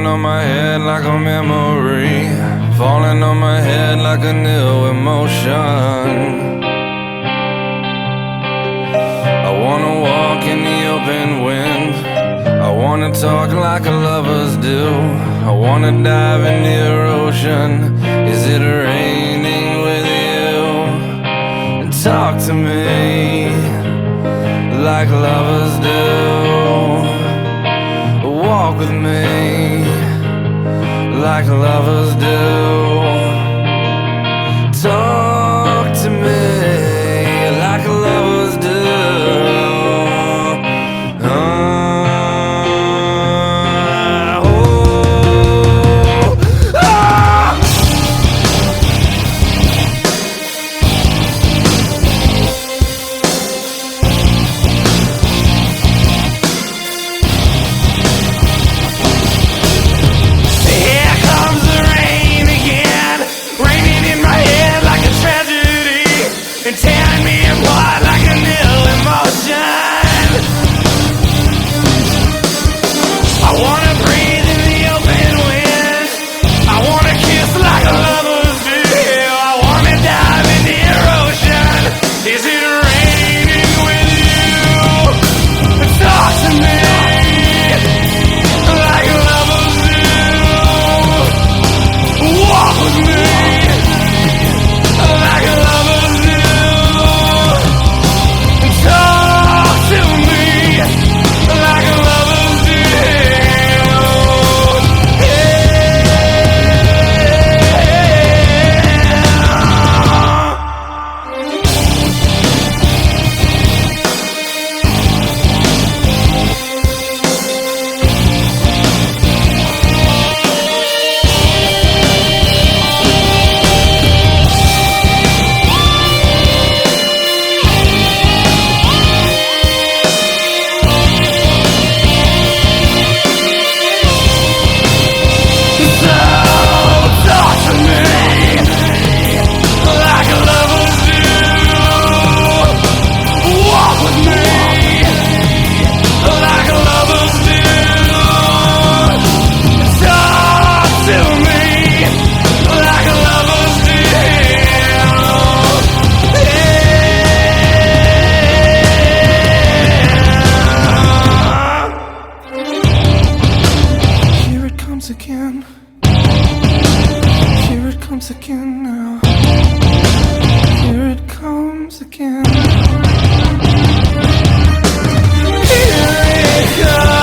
on my head like a memory, falling on my head like a new emotion. I wanna walk in the open wind, I wanna talk like lovers do, I wanna dive in the ocean. Is it raining with you? And talk to me like lovers do. Walk with me like lovers do. Talk to me like lovers do. And tearing me apart like a new emotion. I wanna breathe in the open wind, I wanna kiss like lovers do, I wanna dive in the ocean. Is it raining with you? Talk to me like lovers do. Walk with me like lovers do. Again, here it comes again now. Here it comes again. Here it comes.